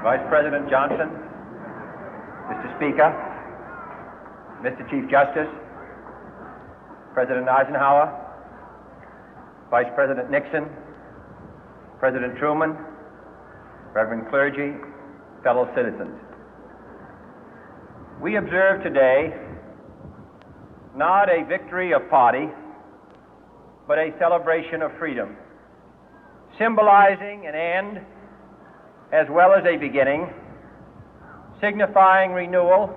Vice President Johnson, Mr. Speaker, Mr. Chief Justice, President Eisenhower, Vice President Nixon, President Truman, Reverend clergy, fellow citizens. We observe today not a victory of party, but a celebration of freedom, symbolizing an end as well as a beginning, signifying renewal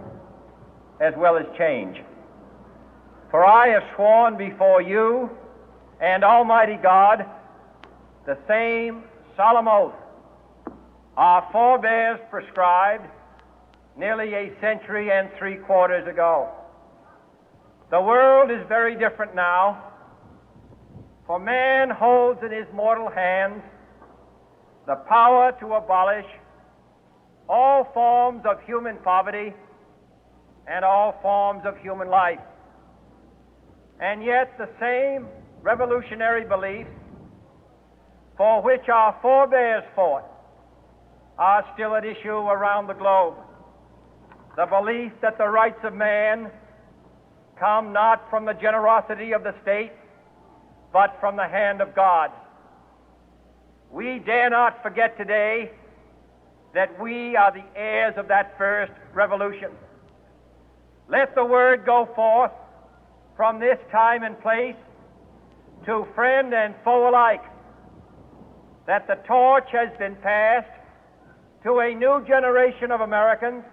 as well as change. For I have sworn before you and Almighty God the same solemn oath our forebears prescribed nearly a century and 3/4 ago. The world is very different now, for man holds in his mortal hands the power to abolish all forms of human poverty and all forms of human life. And yet the same revolutionary beliefs for which our forebears fought are still at issue around the globe. The belief that the rights of man come not from the generosity of the state, but from the hand of God. We dare not forget today that we are the heirs of that first revolution. let the word go forth from this time and place to friend and foe alike that the torch has been passed to a new generation of Americans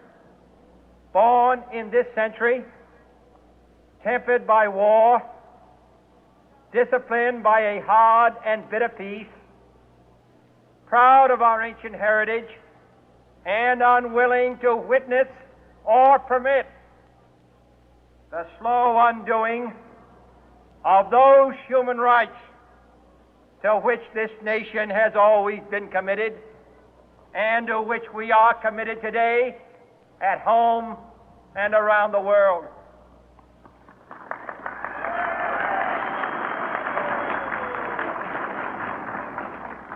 born in this century, tempered by war, disciplined by a hard and bitter peace, proud of our ancient heritage, and unwilling to witness or permit the slow undoing of those human rights to which this nation has always been committed and to which we are committed today at home and around the world.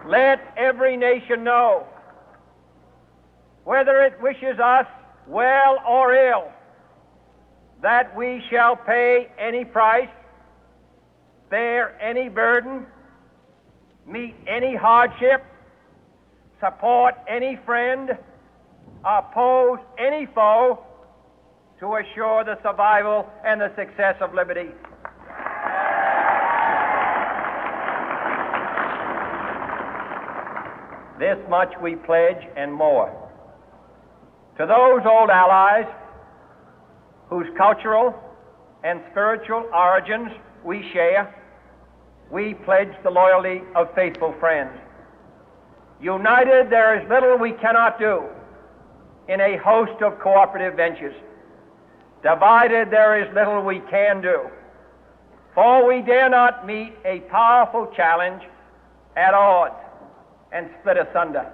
Let every nation know, whether it wishes us well or ill, that we shall pay any price, bear any burden, meet any hardship, support any friend, oppose any foe to assure the survival and the success of liberty. This much we pledge and more. To those old allies whose cultural and spiritual origins we share, we pledge the loyalty of faithful friends. United, there is little we cannot do in a host of cooperative ventures. Divided, there is little we can do, for we dare not meet a powerful challenge at odds and split asunder.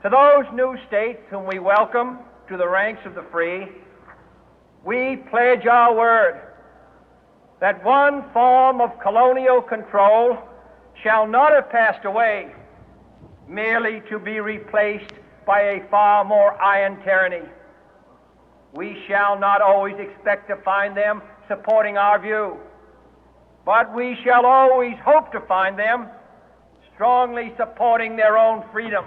To those new states whom we welcome to the ranks of the free, we pledge our word that one form of colonial control shall not have passed away, merely to be replaced by a far more iron tyranny. We shall not always expect to find them supporting our view, but we shall always hope to find them strongly supporting their own freedom,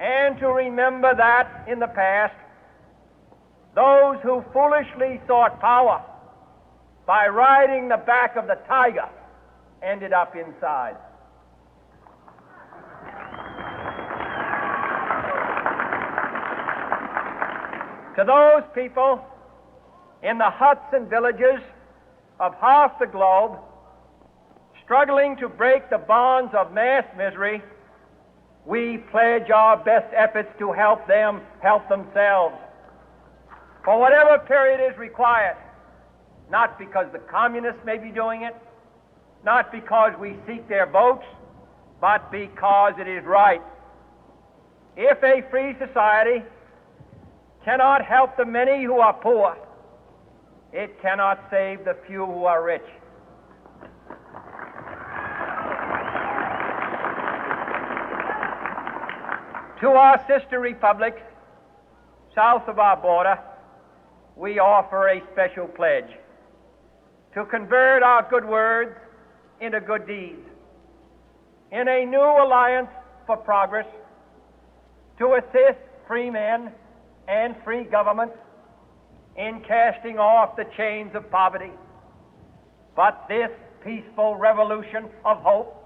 and to remember that in the past, those who foolishly sought power by riding the back of the tiger ended up inside. To those people in the huts and villages of half the globe struggling to break the bonds of mass misery, we pledge our best efforts to help them help themselves for whatever period is required, not because the communists may be doing it, not because we seek their votes, but because it is right. If a free society cannot help the many who are poor, it cannot save the few who are rich. To our sister republics south of our border, we offer a special pledge to convert our good words into good deeds, in a new alliance for progress, to assist free men and free governments in casting off the chains of poverty. But this peaceful revolution of hope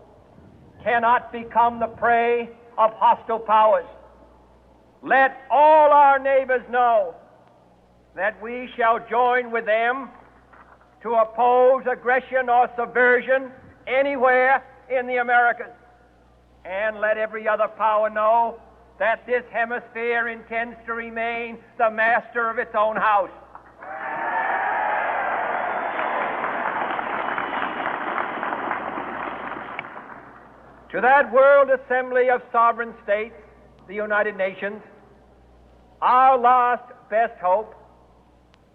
cannot become the prey of hostile powers. Let all our neighbors know that we shall join with them to oppose aggression or subversion anywhere in the Americas. And let every other power know that this hemisphere intends to remain the master of its own house. To that World Assembly of Sovereign States, the United Nations, our last best hope,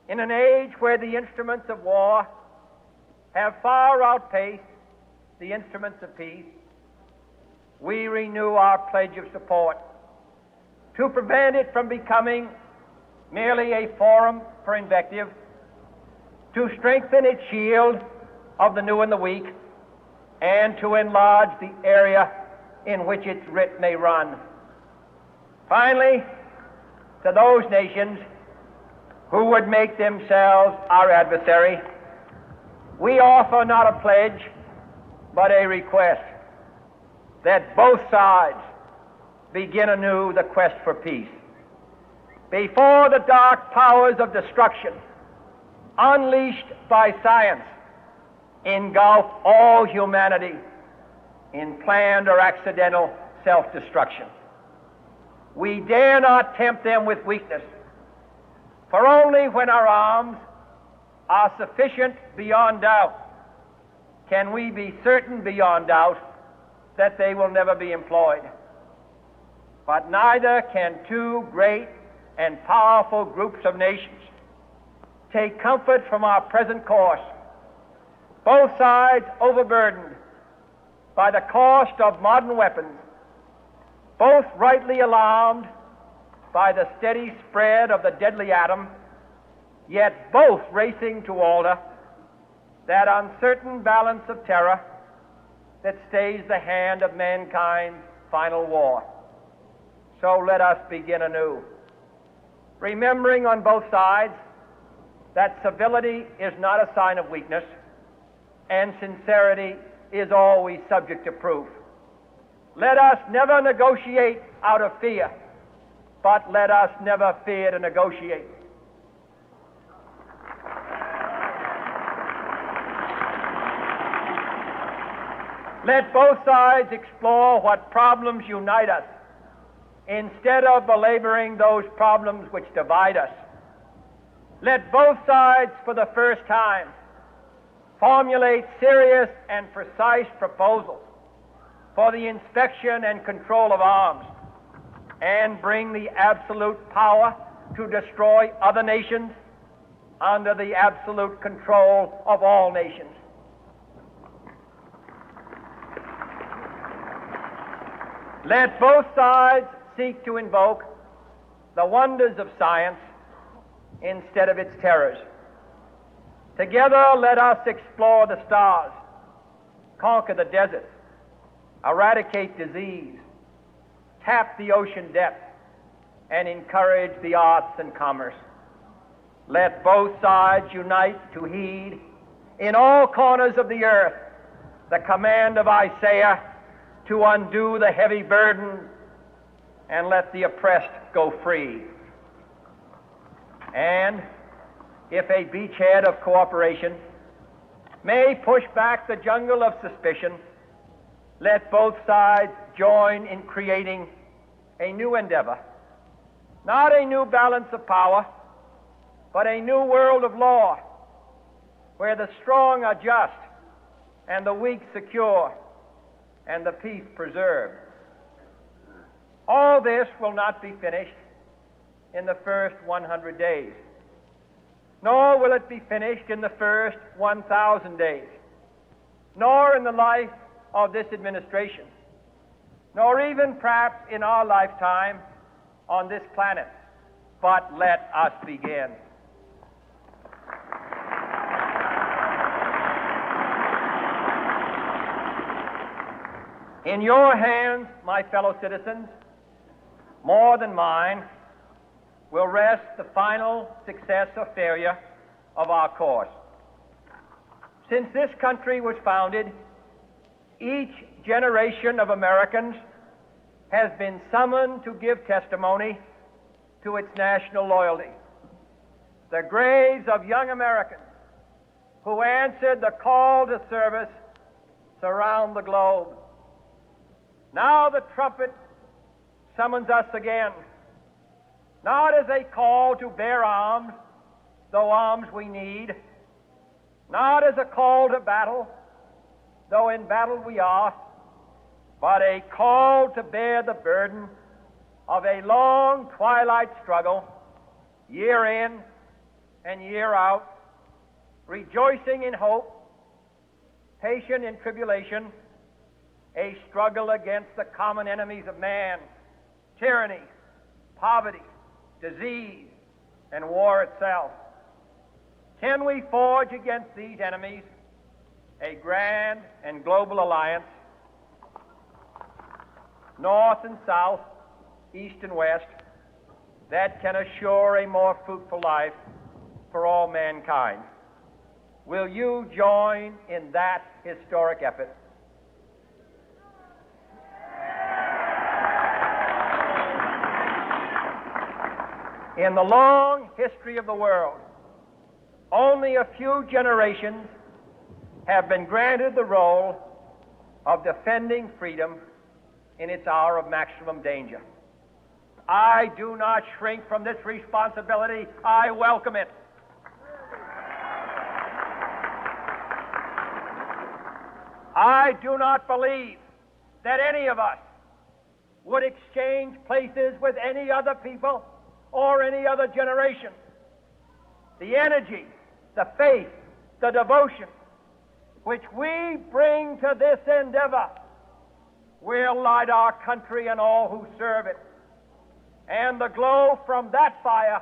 in an age where the instruments of war have far outpaced the instruments of peace, we renew our pledge of support to prevent it from becoming merely a forum for invective, to strengthen its shield of the new and the weak, and to enlarge the area in which its writ may run. Finally, to those nations who would make themselves our adversary, we offer not a pledge, but a request that both sides begin anew the quest for peace. Before the dark powers of destruction, unleashed by science, engulf all humanity in planned or accidental self-destruction. We dare not tempt them with weakness, for only when our arms are sufficient beyond doubt can we be certain beyond doubt that they will never be employed. But neither can two great and powerful groups of nations take comfort from our present course, both sides overburdened by the cost of modern weapons, both rightly alarmed by the steady spread of the deadly atom, yet both racing to alter that uncertain balance of terror that stays the hand of mankind's final war. So let us begin anew, remembering on both sides that civility is not a sign of weakness, and sincerity is always subject to proof. Let us never negotiate out of fear, but let us never fear to negotiate. Let both sides explore what problems unite us, instead of belaboring those problems which divide us. Let both sides, for the first time, formulate serious and precise proposals for the inspection and control of arms, and bring the absolute power to destroy other nations under the absolute control of all nations. Let both sides seek to invoke the wonders of science instead of its terrors. Together, let us explore the stars, conquer the deserts, eradicate disease, tap the ocean depth, and encourage the arts and commerce. Let both sides unite to heed in all corners of the earth the command of Isaiah to undo the heavy burden and let the oppressed go free. And if a beachhead of cooperation may push back the jungle of suspicion, let both sides join in creating a new endeavor, not a new balance of power, but a new world of law, where the strong are just and the weak secure and the peace preserved. All this will not be finished in the first 100 days, nor will it be finished in the first 1,000 days, nor in the life of this administration, nor even perhaps in our lifetime on this planet. But let us begin. In your hands, my fellow citizens, more than mine, will rest the final success or failure of our course. Since this country was founded, each generation of Americans has been summoned to give testimony to its national loyalty. The graves of young Americans who answered the call to service surround the globe. Now the trumpet summons us again, not as a call to bear arms, though arms we need, not as a call to battle, though in battle we are, but a call to bear the burden of a long twilight struggle, year in and year out, rejoicing in hope, patient in tribulation, a struggle against the common enemies of man, tyranny, poverty, disease, and war itself. Can we forge against these enemies a grand and global alliance, north and south, east and west, that can assure a more fruitful life for all mankind. Will you join in that historic effort? In the long history of the world, only a few generations have been granted the role of defending freedom in its hour of maximum danger. I do not shrink from this responsibility. I welcome it. I do not believe that any of us would exchange places with any other people or any other generation. The energy, the faith, the devotion which we bring to this endeavor will light our country and all who serve it. And the glow from that fire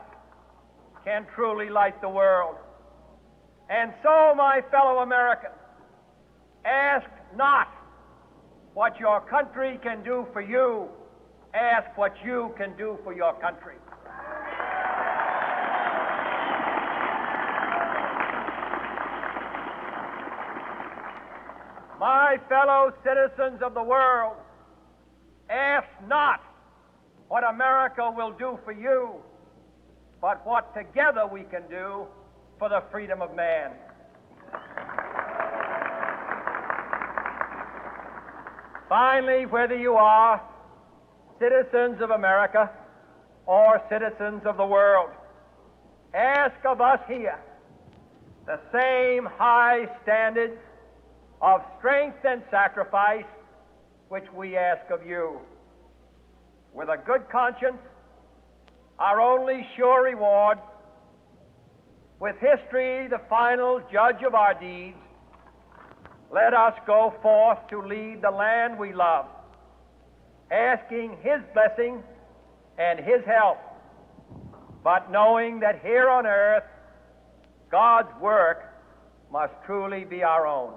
can truly light the world. And so, my fellow Americans, ask not what your country can do for you. Ask what you can do for your country. My fellow citizens of the world, ask not what America will do for you, but what together we can do for the freedom of man. Finally, whether you are citizens of America or citizens of the world, ask of us here the same high standards of strength and sacrifice which we ask of you. With a good conscience, our only sure reward, with history the final judge of our deeds, let us go forth to lead the land we love, asking His blessing and His help, but knowing that here on earth, God's work must truly be our own.